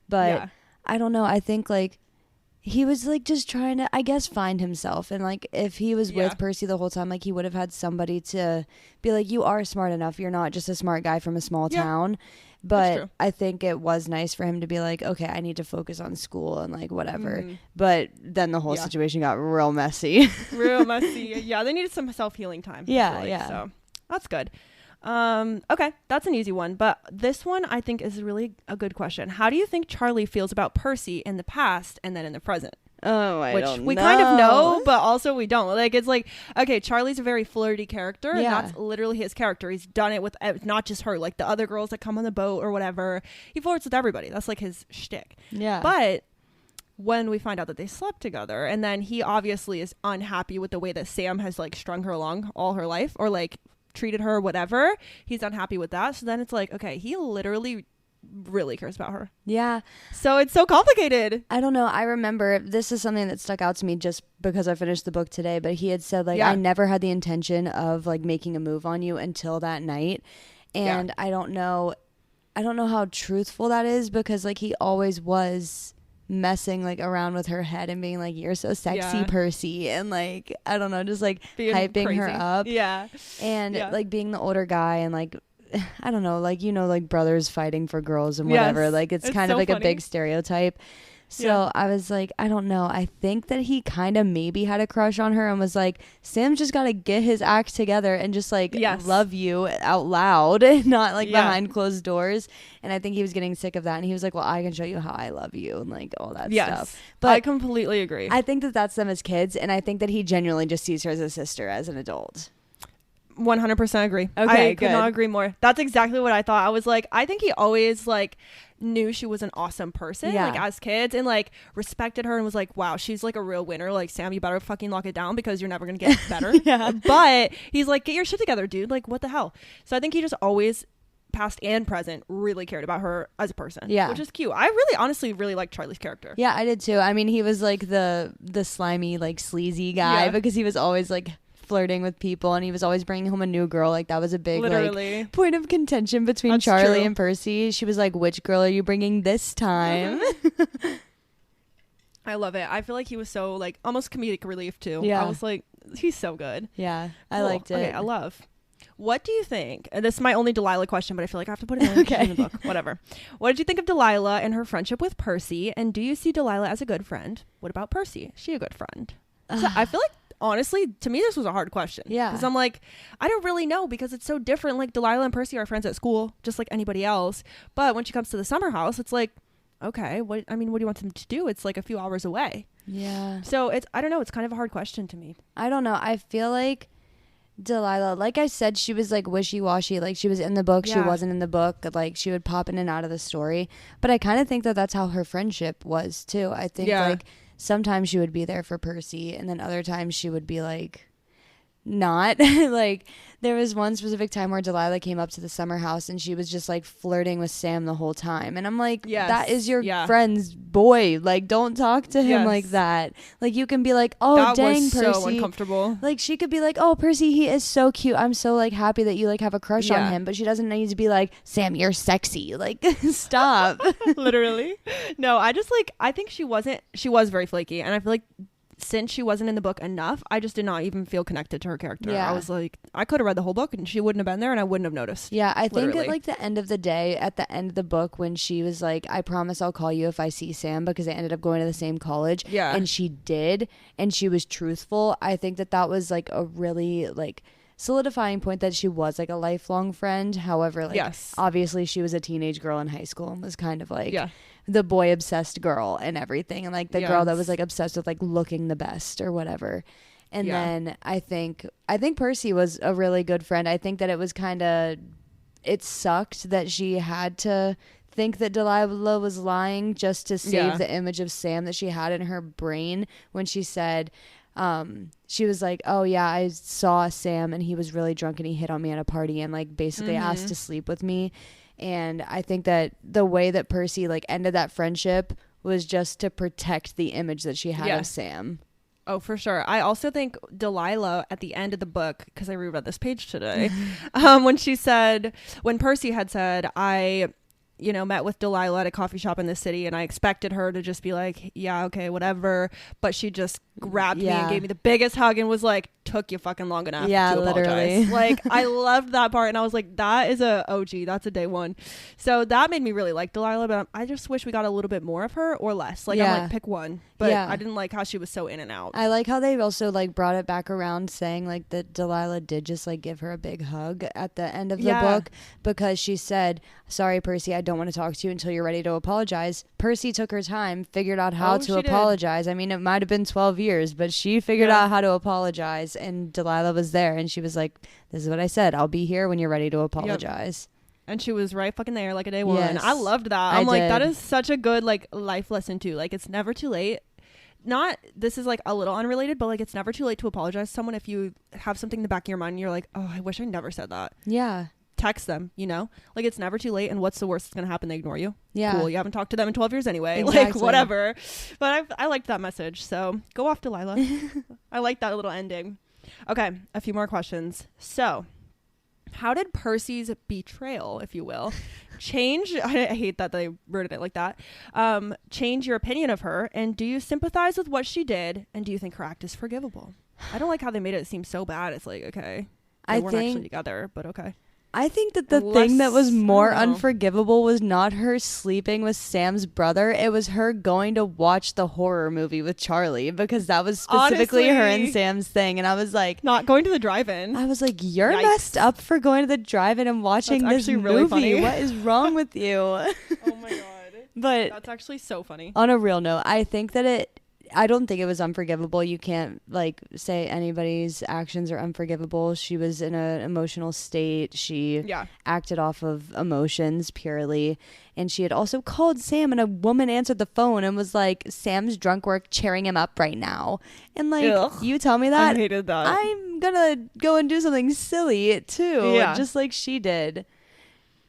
Speaker 2: But I don't know. I think like he was like just trying to, I guess, find himself. And like if he was with Percy the whole time, like he would have had somebody to be like, you are smart enough. You're not just a smart guy from a small town. But I think it was nice for him to be like, okay, I need to focus on school and like whatever. But then the whole situation got real messy.
Speaker 1: Real messy. Yeah, they needed some self-healing time.
Speaker 2: Yeah.
Speaker 1: So that's good. Okay, that's an easy one, but this one I think is really a good question. How do you think Charlie feels about Percy in the past and then in the present?
Speaker 2: Which
Speaker 1: we kind of know, but also we don't. Like it's like, okay, Charlie's a very flirty character, and that's literally his character. He's done it with not just her, like the other girls that come on the boat or whatever. He flirts with everybody. That's like his shtick.
Speaker 2: Yeah.
Speaker 1: But when we find out that they slept together, and then he obviously is unhappy with the way that Sam has like strung her along all her life, or like treated her, whatever. He's unhappy with that. So then it's like, okay, he literally really cares about her.
Speaker 2: Yeah.
Speaker 1: So it's so complicated.
Speaker 2: I don't know. I remember this is something that stuck out to me just because I finished the book today, but he had said like, I never had the intention of like making a move on you until that night. And I don't know how truthful that is because like he always was messing like around with her head and being like, you're so sexy, Percy, and like I don't know, just like being hyping crazy. Her up, and like being the older guy and like I don't know, like like brothers fighting for girls and whatever, like it's kind of like funny. A big stereotype. So I was like, I don't know. I think that he kind of maybe had a crush on her and was like, Sam's just got to get his act together and just like love you out loud and not like behind closed doors. And I think he was getting sick of that. And he was like, well, I can show you how I love you and like all that stuff. But
Speaker 1: I completely agree.
Speaker 2: I think that that's them as kids. And I think that he genuinely just sees her as a sister as an adult.
Speaker 1: 100% agree.
Speaker 2: Okay,
Speaker 1: I could not agree more. That's exactly what I thought. I was like, I think he always like knew she was an awesome person like as kids and like respected her and was like, wow, she's like a real winner. Like, Sam, you better fucking lock it down because you're never gonna get better. But he's like, get your shit together, dude. Like, what the hell? So I think he just always, past and present, really cared about her as a person, which is cute. I really honestly really liked Charlie's character.
Speaker 2: I did too. I mean, he was like the slimy like sleazy guy because he was always like flirting with people, and he was always bringing home a new girl. Like that was a big
Speaker 1: Literally.
Speaker 2: like point of contention between
Speaker 1: That's
Speaker 2: Charlie
Speaker 1: true.
Speaker 2: and Percy. She was like, which girl are you bringing this time?
Speaker 1: I love it. I feel like he was so like almost comedic relief too.
Speaker 2: Yeah.
Speaker 1: I was like, he's so good.
Speaker 2: Yeah, I
Speaker 1: Cool.
Speaker 2: liked it.
Speaker 1: Okay, I love. What do you think? And this is my only Delilah question, but I feel like I have to put it in,
Speaker 2: Okay.
Speaker 1: in the book. Whatever. What did you think of Delilah and her friendship with Percy? And do you see Delilah as a good friend? What about Percy? Is she a good friend? So I feel like, honestly, to me, this was a hard question.
Speaker 2: Yeah.
Speaker 1: Because I'm like, I don't really know because it's so different. Like, Delilah and Percy are friends at school, just like anybody else. But when she comes to the summer house, it's like, okay, what do you want them to do? It's like a few hours away.
Speaker 2: Yeah.
Speaker 1: So I don't know. It's kind of a hard question to me.
Speaker 2: I don't know. I feel like Delilah, like I said, she was like wishy-washy. Like she was in the book, she wasn't in the book. Like she would pop in and out of the story. But I kind of think that that's how her friendship was too. I think like sometimes she would be there for Percy, and then other times she would be like not. Like there was one specific time where Delilah came up to the summer house and she was just like flirting with Sam the whole time, and I'm like, that is your friend's boy. Like don't talk to him like that. Like you can be like, oh that dang, was Percy, so
Speaker 1: uncomfortable.
Speaker 2: Like she could be like, oh Percy, he is so cute, I'm so like happy that you like have a crush on him, but she doesn't need to be like, Sam, you're sexy. Like stop.
Speaker 1: Literally. No, I think she was very flaky, and I feel like since she wasn't in the book enough, I just did not even feel connected to her character. I was like, I could have read the whole book and she wouldn't have been there and I wouldn't have noticed.
Speaker 2: Yeah, I think at like the end of the day, at the end of the book, when she was like, I promise I'll call you if I see Sam, because they ended up going to the same college. Yeah. And she did, and she was truthful. I think that was like a really like solidifying point that she was like a lifelong friend. However, like obviously she was a teenage girl in high school and was kind of like the boy obsessed girl and everything, and like the girl that was like obsessed with like looking the best or whatever. And then I think Percy was a really good friend. I think that it was it sucked that she had to think that Delilah was lying just to save the image of Sam that she had in her brain when she said she was like, oh yeah, I saw Sam and he was really drunk and he hit on me at a party and like basically asked to sleep with me. And I think that the way that Percy like ended that friendship was just to protect the image that she had of Sam.
Speaker 1: Oh, for sure. I also think Delilah at the end of the book, because I reread this page today, when Percy had said, I met with Delilah at a coffee shop in the city and I expected her to just be like, yeah, okay, whatever. But she just grabbed me and gave me the biggest hug and was like, took you fucking long enough to apologize. Like, I loved that part. And I was like, that is a OG. That's a day one. So that made me really like Delilah, but I just wish we got a little bit more of her or less. Like, I'm like, pick one. But I didn't like how she was so in and out.
Speaker 2: I like how they also like brought it back around saying like that Delilah did just like give her a big hug at the end of the book, because she said, sorry, Percy, I don't want to talk to you until you're ready to apologize. Percy took her time, figured out how to apologize. I mean, it might have been 12 years, but she figured out how to apologize, and Delilah was there and she was like, this is what I said, I'll be here when you're ready to apologize.
Speaker 1: And she was right fucking there like a day one. I loved that. I'm like, that is such a good like life lesson too. Like, it's never too late. This is like a little unrelated, but like it's never too late to apologize to someone if you have something in the back of your mind and you're like, oh, I wish I never said that. Yeah. Text them, like it's never too late, and what's the worst that's gonna happen? They ignore you. Cool, you haven't talked to them in 12 years anyway. Exactly. Like whatever. But I liked that message, so go off, Delilah. I like that little ending. Okay, a few more questions. So how did Percy's betrayal, if you will, change I hate that they worded it like that, change your opinion of her, and do you sympathize with what she did, and do you think her act is forgivable? I don't like how they made it seem so bad. It's like, okay, they weren't actually together, but okay.
Speaker 2: I think that the thing that was more unforgivable was not her sleeping with Sam's brother. It was her going to watch the horror movie with Charlie, because that was specifically her and Sam's thing. And I was like,
Speaker 1: not going to the drive-in.
Speaker 2: I was like, you're messed up for going to the drive-in and watching this movie. Really funny. What is wrong with you?
Speaker 1: Oh my God. But that's actually so funny.
Speaker 2: On a real note, I think that I don't think it was unforgivable. You can't like say anybody's actions are unforgivable. She was in an emotional state. She acted off of emotions purely. And she had also called Sam, and a woman answered the phone and was like, Sam's drunk, work cheering him up right now. And like, you tell me that,
Speaker 1: I hated that.
Speaker 2: I'm gonna go and do something silly too, just like she did.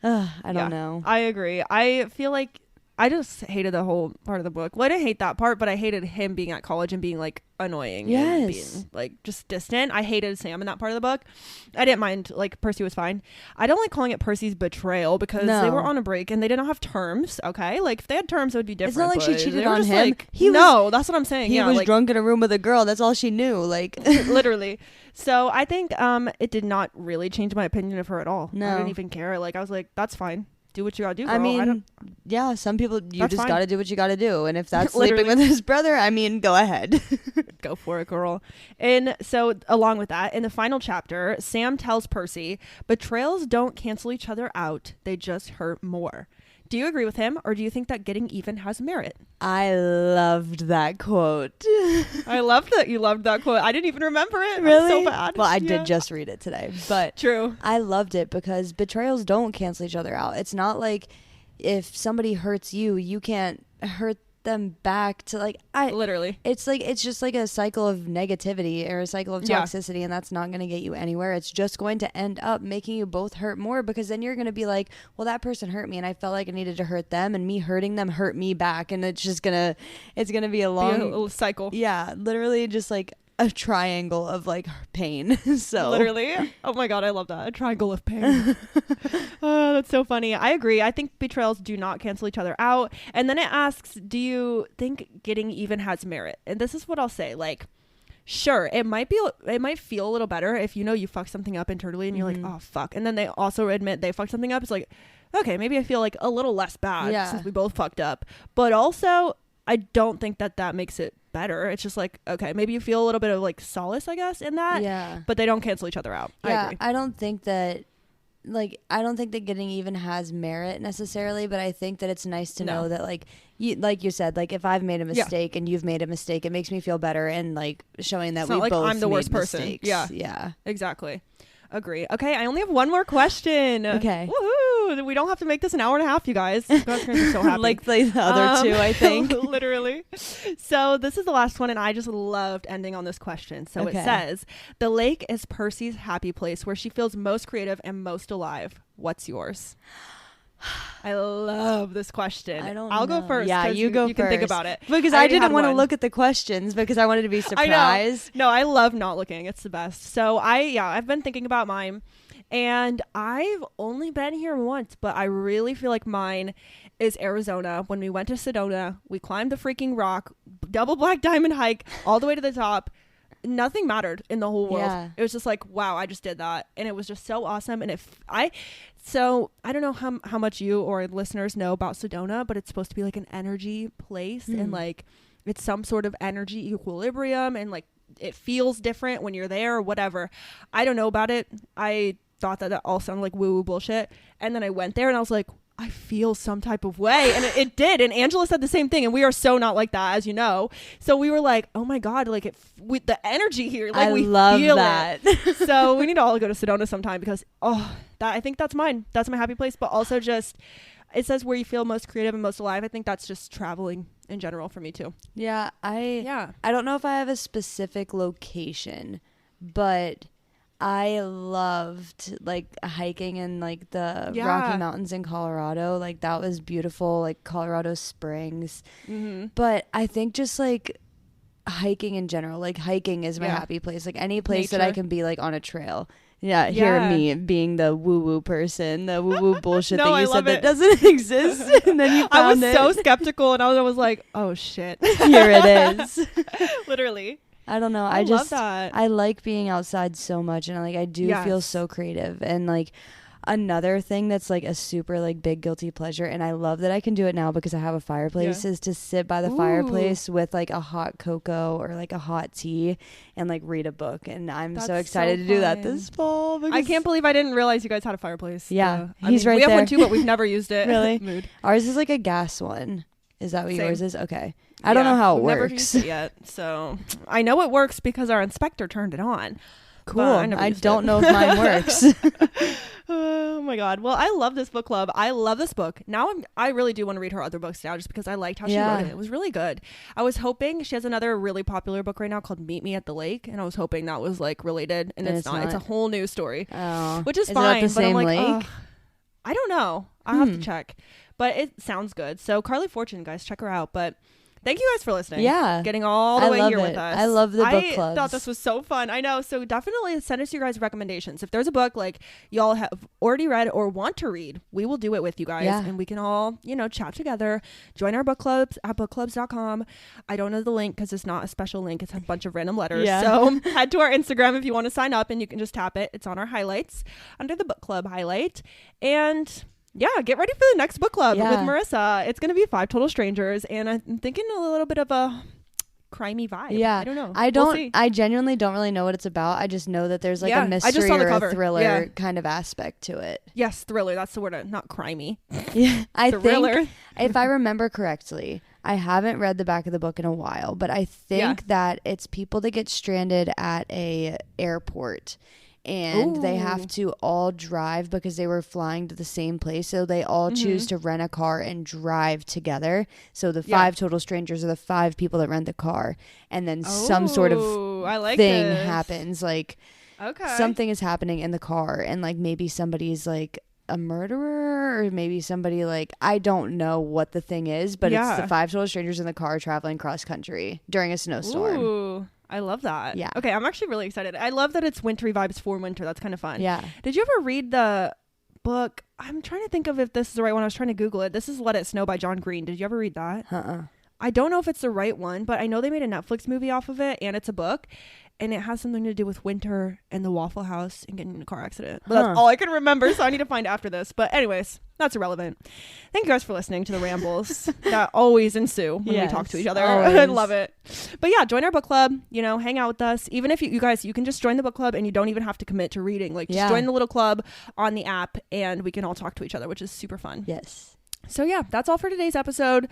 Speaker 2: I don't know.
Speaker 1: I agree. I feel like I just hated the whole part of the book. Well, I didn't hate that part, but I hated him being at college and being like annoying and being like just distant. I hated Sam in that part of the book. I didn't mind, like Percy was fine. I don't like calling it Percy's betrayal because they were on a break and they didn't have terms. Okay, like if they had terms, it would be different.
Speaker 2: It's not like she cheated on him.
Speaker 1: Like, that's what I'm saying.
Speaker 2: He was drunk in a room with a girl. That's all she knew. Like
Speaker 1: literally. So I think it did not really change my opinion of her at all.
Speaker 2: No,
Speaker 1: I didn't even care. Like I was like, that's fine. Do what you gotta do, girl.
Speaker 2: I mean, some people, you just gotta do what you gotta do. And if that's
Speaker 1: Literally.
Speaker 2: sleeping with his brother, I mean, go ahead.
Speaker 1: Go for it, girl. And so along with that, in the final chapter, Sam tells Percy, betrayals don't cancel each other out. They just hurt more. Do you agree with him, or do you think that getting even has merit?
Speaker 2: I loved that quote.
Speaker 1: I loved that you loved that quote. I didn't even remember it.
Speaker 2: Really?
Speaker 1: So bad.
Speaker 2: Well, I did just read it today, but
Speaker 1: true.
Speaker 2: I loved it because betrayals don't cancel each other out. It's not like if somebody hurts you, you can't hurt them back to like
Speaker 1: literally.
Speaker 2: It's like it's just like a cycle of negativity or a cycle of toxicity, and that's not going to get you anywhere. It's just going to end up making you both hurt more, because then you're going to be like, well, that person hurt me and I felt like I needed to hurt them, and me hurting them hurt me back, and it's just gonna be a long
Speaker 1: little cycle.
Speaker 2: Yeah, literally just like a triangle of like pain. So
Speaker 1: literally, oh my god, I love that, a triangle of pain. Oh, that's so funny. I agree. I think betrayals do not cancel each other out. And then it asks, do you think getting even has merit? And this is what I'll say, like, sure, it might feel a little better if you fuck something up internally and you're like, oh fuck, and then they also admit they fucked something up. It's like, okay, maybe I feel like a little less bad since we both fucked up. But also I don't think that makes it better. It's just like, okay, maybe you feel a little bit of like solace, I guess, in that. Yeah. But they don't cancel each other out.
Speaker 2: Yeah,
Speaker 1: I agree.
Speaker 2: I don't think that getting even has merit necessarily, but I think that it's nice to know that like you said, like if I've made a mistake and you've made a mistake, it makes me feel better, and like showing that
Speaker 1: it's
Speaker 2: we
Speaker 1: not like
Speaker 2: both
Speaker 1: I'm the worst
Speaker 2: mistakes.
Speaker 1: person.
Speaker 2: Yeah.
Speaker 1: Exactly. Agree. Okay, I only have one more question.
Speaker 2: Okay.
Speaker 1: Woohoo! We don't have to make this an hour and a half, you guys. You guys are gonna be so happy.
Speaker 2: Like the other two, I think.
Speaker 1: Literally. So this is the last one, and I just loved ending on this question. So it says, the lake is Percy's happy place where she feels most creative and most alive. What's yours? I love this question. I'll go first.
Speaker 2: Yeah, you go first.
Speaker 1: You can think about it.
Speaker 2: Because I didn't want to look at the questions because I wanted to be surprised.
Speaker 1: I know. No, I love not looking. It's the best. So I've been thinking about mine, and I've only been here once, but I really feel like mine is Arizona. When we went to Sedona, we climbed the freaking rock, double black diamond hike all the way to the top. Nothing mattered in the whole world. Yeah. It was just like, wow, I just did that. And it was just so awesome. And so I don't know how much you or listeners know about Sedona, but it's supposed to be like an energy place, and like it's some sort of energy equilibrium, and like it feels different when you're there or whatever. I don't know about it. I thought that all sounded like woo-woo bullshit. And then I went there and I was like, I feel some type of way. And it did. And Angela said the same thing. And we are so not like that, as you know. So we were like, oh my God, like with the energy here, like we
Speaker 2: love
Speaker 1: feel
Speaker 2: that.
Speaker 1: It. So we need to all go to Sedona sometime, because I think that's mine. That's my happy place. But also just, it says where you feel most creative and most alive. I think that's just traveling in general for me too.
Speaker 2: Yeah. I don't know if I have a specific location, but I loved like hiking in like the Rocky Mountains in Colorado. Like that was beautiful, like Colorado Springs. But I think just like hiking in general, like hiking is my happy place. Like any place that I can be like on a trail. Yeah, hear me being the woo-woo person, the woo-woo bullshit that you said that doesn't exist. And then you found it.
Speaker 1: I was so skeptical, and I was like, oh shit.
Speaker 2: Here it is.
Speaker 1: Literally.
Speaker 2: I don't know. I just love that. I like being outside so much, and I do feel so creative. And like another thing that's like a super like big guilty pleasure, and I love that I can do it now because I have a fireplace, is to sit by the fireplace with like a hot cocoa or like a hot tea and like read a book. And I'm so excited to do that this fall.
Speaker 1: I can't believe I didn't realize you guys had a fireplace.
Speaker 2: Yeah,
Speaker 1: right there. We have one too, but we've never used it.
Speaker 2: Really?
Speaker 1: Mood.
Speaker 2: Ours is like a gas one. Is that what yours is? Okay. I don't know how it works.
Speaker 1: Never used it yet, so I know it works because our inspector turned it on.
Speaker 2: Cool. I don't know if mine works.
Speaker 1: Oh my God. Well, I love this book club. I love this book. Now I really do want to read her other books now, just because I liked how she wrote it. It was really good. I was hoping, she has another really popular book right now called Meet Me at the Lake, and I was hoping that was like related, and it's not. It's a whole new story, which is fine.
Speaker 2: It at the same lake?
Speaker 1: I don't know. I'll have to check. but it sounds good. So Carley Fortune, guys, check her out. But thank you guys for listening.
Speaker 2: Yeah.
Speaker 1: Getting all the way here with us.
Speaker 2: I love the book clubs.
Speaker 1: I thought this was so fun. I know. So definitely send us your guys' recommendations. If there's a book like y'all have already read or want to read, we will do it with you guys.
Speaker 2: Yeah.
Speaker 1: And we can all, chat together. Join our book clubs at bookclubs.com. I don't know the link because it's not a special link. It's a bunch of random letters.
Speaker 2: Yeah.
Speaker 1: So head to our Instagram if you want to sign up and you can just tap it. It's on our highlights under the book club highlight. And yeah, get ready for the next book club with Marissa. It's going to be 5 Total Strangers, and I'm thinking a little bit of a crimey vibe. Yeah. I don't know.
Speaker 2: I genuinely don't really know what it's about. I just know that there's like a mystery or a thriller kind of aspect to it.
Speaker 1: Yes, thriller. That's the word. Not crimey.
Speaker 2: Yeah, I think if I remember correctly, I haven't read the back of the book in a while, but I think that it's people that get stranded at a airport. And they have to all drive because they were flying to the same place. So they all choose to rent a car and drive together. So the 5 total strangers are the 5 people that rent the car. And then some sort of thing happens. Like something is happening in the car. And like maybe somebody's like a murderer, or maybe somebody like, I don't know what the thing is. But it's the 5 total strangers in the car traveling cross country during a snowstorm.
Speaker 1: Ooh. I love that.
Speaker 2: Yeah.
Speaker 1: Okay, I'm actually really excited. I love that it's wintry vibes for winter. That's kind of fun.
Speaker 2: Yeah.
Speaker 1: Did you ever read the book? I'm trying to think of if this is the right one. I was trying to Google it. This is Let It Snow by John Green. Did you ever read that? I don't know if it's the right one, but I know they made a Netflix movie off of it, and it's a book, and it has something to do with winter and the Waffle House and getting in a car accident. But that's all I can remember, so I need to find after this. But anyways, that's irrelevant. Thank you guys for listening to the rambles that always ensue when we talk to each other. I love it. But yeah, join our book club, hang out with us. Even if you guys, you can just join the book club and you don't even have to commit to reading. Like just join the little club on the app and we can all talk to each other, which is super fun.
Speaker 2: Yes.
Speaker 1: So yeah, that's all for today's episode.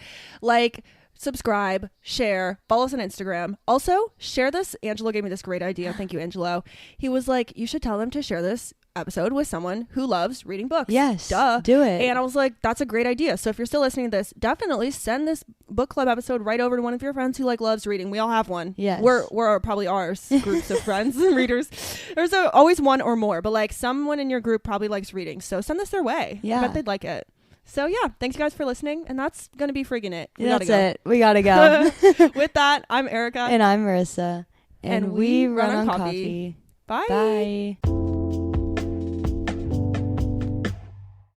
Speaker 1: Subscribe, share, follow us on Instagram. Also, share this. Angelo gave me this great idea. Thank you, Angelo. He was like, you should tell them to share this episode with someone who loves reading books.
Speaker 2: Yes.
Speaker 1: Duh.
Speaker 2: Do it.
Speaker 1: And I was like, that's a great idea. So if you're still listening to this, definitely send this book club episode right over to one of your friends who loves reading. We all have one.
Speaker 2: Yes.
Speaker 1: We're probably ours, groups of friends and readers. There's always one or more, but someone in your group probably likes reading. So send this their way.
Speaker 2: Yeah.
Speaker 1: I bet they'd like it. So yeah, thanks you guys for listening, and that's gonna be friggin' it.
Speaker 2: That's it. We gotta go.
Speaker 1: With that, I'm Arika,
Speaker 2: and I'm Marissa, and we run on coffee.
Speaker 1: Bye.
Speaker 2: Bye.